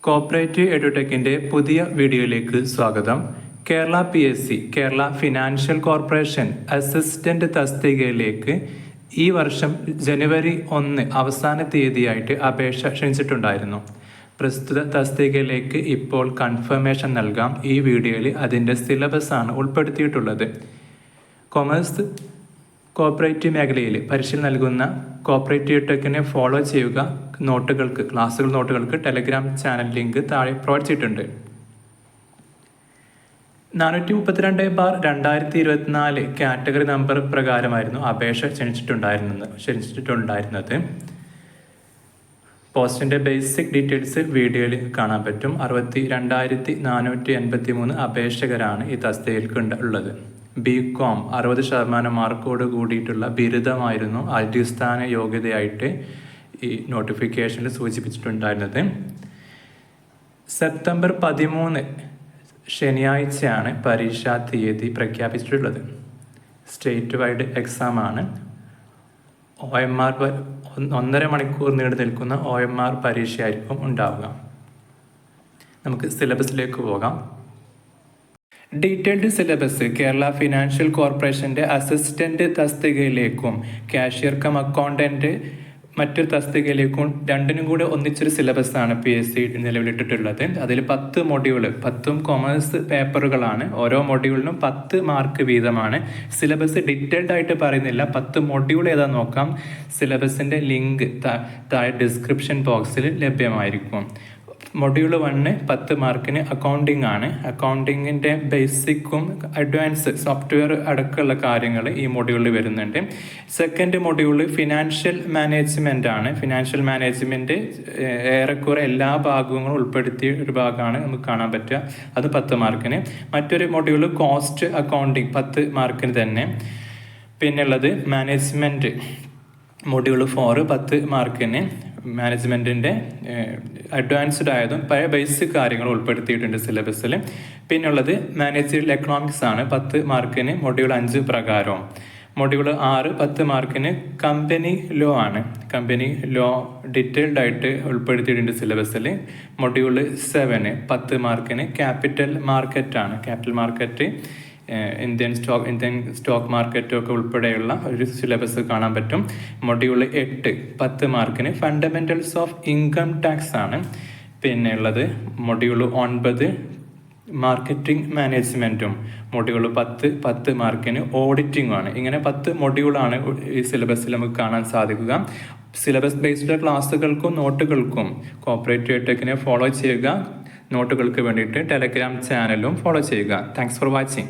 Cooperative എഡ്യൂടെക്കിൻ്റെ പുതിയ വീഡിയോയിലേക്ക് സ്വാഗതം. Kerala PSC Kerala financial corporation assistant തസ്തികയിലേക്ക് ഈ വർഷം ജനുവരി 1 അവസാന തീയതിയായിട്ട് അപേക്ഷ ക്ഷണിച്ചിട്ടുണ്ടായിരുന്നു. പ്രസ്തുത തസ്തികയിലേക്ക് ഇപ്പോൾ കൺഫർമേഷൻ നൽകാം. ഈ വീഡിയോയിൽ അതിൻ്റെ സിലബസാണ് ഉൾപ്പെടുത്തിയിട്ടുള്ളത്. കൊമേഴ്സ് കോപ്പറേറ്റീവ് മേഖലയിൽ പരിശീലനം നൽകുന്ന കോപ്പറേറ്റീവ് ടെക്കിനെ ഫോളോ ചെയ്യുക. ക്ലാസ്സുകൾ നോട്ടുകൾക്ക് ടെലഗ്രാം ചാനൽ ലിങ്ക് താഴെ പ്രൊവൈഡ് ചെയ്തിട്ടുണ്ട്. 432/2024 കാറ്റഗറി നമ്പർ പ്രകാരമായിരുന്നു അപേക്ഷ ക്ഷണിച്ചിട്ടുണ്ടായിരുന്നത്. പോസ്റ്റിൻ്റെ ബേസിക് ഡീറ്റെയിൽസ് വീഡിയോയിൽ കാണാൻ പറ്റും. 62,483 അപേക്ഷകരാണ് ഈ തസ്തികയിലേക്ക് ഉള്ളത്. BCom 60% മാർക്കോട് കൂടിയിട്ടുള്ള ബിരുദമായിരുന്നു അടിസ്ഥാന യോഗ്യതയായിട്ട് ഈ നോട്ടിഫിക്കേഷനിൽ സൂചിപ്പിച്ചിട്ടുണ്ടായിരുന്നത്. സെപ്റ്റംബർ 13 ശനിയാഴ്ചയാണ് പരീക്ഷാ തീയതി പ്രഖ്യാപിച്ചിട്ടുള്ളത്. സ്റ്റേറ്റ് വൈഡ് എക്സാമാണ്. OMR 1.5 മണിക്കൂർ നീണ്ടു നിൽക്കുന്ന OMR പരീക്ഷയായിരിക്കും ഉണ്ടാവുക. നമുക്ക് സിലബസിലേക്ക് പോകാം. ഡീറ്റെയിൽഡ് സിലബസ് കേരള ഫിനാൻഷ്യൽ കോർപ്പറേഷൻ്റെ അസിസ്റ്റൻ്റ് തസ്തികയിലേക്കും കാഷ്യർ കം അക്കൗണ്ടൻറ്റ് മറ്റൊരു തസ്തികയിലേക്കും രണ്ടിനും കൂടെ ഒന്നിച്ചൊരു സിലബസാണ് PSC നിലവിലിട്ടിട്ടുള്ളത്. അതിൽ 10 മൊഡ്യൂള്, 10ഉം കൊമേഴ്സ് പേപ്പറുകളാണ്. ഓരോ മൊഡ്യൂളിനും 10 മാർക്ക് വീതമാണ്. സിലബസ് ഡീറ്റെയിൽഡ് ആയിട്ട് പറയുന്നില്ല. 10 മൊഡ്യൂൾ ഏതാ നോക്കാം. സിലബസിൻ്റെ ലിങ്ക് താഴെ ഡിസ്ക്രിപ്ഷൻ ബോക്സിൽ ലഭ്യമായിരിക്കും. മൊഡ്യൂൾ 1 10 മാർക്കിന് അക്കൗണ്ടിങ് ആണ്. അക്കൗണ്ടിങ്ങിൻ്റെ ബേസിക്കും അഡ്വാൻസ് സോഫ്റ്റ്വെയർ അടക്കമുള്ള കാര്യങ്ങൾ ഈ മൊഡ്യൂളിൽ വരുന്നുണ്ട്. സെക്കൻഡ് മൊഡ്യൂൾ ഫിനാൻഷ്യൽ മാനേജ്മെൻ്റ് ആണ്. ഫിനാൻഷ്യൽ മാനേജ്മെൻറ്റ് ഏറെക്കുറെ എല്ലാ ഭാഗങ്ങളും ഉൾപ്പെടുത്തിയ ഒരു ഭാഗമാണ് നമുക്ക് കാണാൻ പറ്റുക. അത് 10 മാർക്കിന്. മറ്റൊരു മൊഡ്യൂൾ കോസ്റ്റ് അക്കൗണ്ടിങ് 10 മാർക്കിന് തന്നെ. പിന്നുള്ളത് മാനേജ്മെൻറ്റ് മൊഡ്യൂൾ 4 10 മാർക്കിന്. മാനേജ്മെൻറ്റിൻ്റെ അഡ്വാൻസ്ഡ് ആയതും പഴയ ബേസിക് കാര്യങ്ങൾ ഉൾപ്പെടുത്തിയിട്ടുണ്ട് സിലബസിൽ. പിന്നുള്ളത് മാനേജറിയൽ എക്കണോമിക്സ് ആണ്. 10 മാർക്കിന് മൊഡ്യൂൾ 5 പ്രകാരവും. മൊഡ്യൂൾ 6 10 മാർക്കിന് കമ്പനി ലോ ആണ്. കമ്പനി ലോ ഡീറ്റെയിൽഡ് ആയിട്ട് ഉൾപ്പെടുത്തിയിട്ടുണ്ട് സിലബസിൽ. മൊഡ്യൂൾ 7 10 മാർക്കിന് ക്യാപിറ്റൽ മാർക്കറ്റാണ്. ക്യാപിറ്റൽ മാർക്കറ്റ് ഇന്ത്യൻ സ്റ്റോക്ക് മാർക്കറ്റൊക്കെ ഉൾപ്പെടെയുള്ള ഒരു സിലബസ് കാണാൻ പറ്റും. മൊഡ്യൂൾ 8 10 മാർക്കിന് ഫണ്ടമെൻ്റൽസ് ഓഫ് ഇൻകം ടാക്സ് ആണ്. പിന്നെ ഉള്ളത് മൊഡ്യൂൾ 9 മാർക്കറ്റിംഗ് മാനേജ്മെൻറ്റും. മൊഡ്യൂൾ 10 മാർക്കിന് ഓഡിറ്റിംഗും ആണ്. ഇങ്ങനെ 10 മൊഡ്യൂളാണ് ഈ സിലബസിൽ നമുക്ക് കാണാൻ സാധിക്കുക. സിലബസ് ബേസ്ഡ് ക്ലാസ്സുകൾക്കും നോട്ടുകൾക്കും കോപ്പറേറ്റീവ് ടെക്കിനെ ഫോളോ ചെയ്യുക. നോട്ടുകൾക്ക് വേണ്ടിയിട്ട് ടെലഗ്രാം ചാനലും ഫോളോ ചെയ്യുക. Thanks for watching.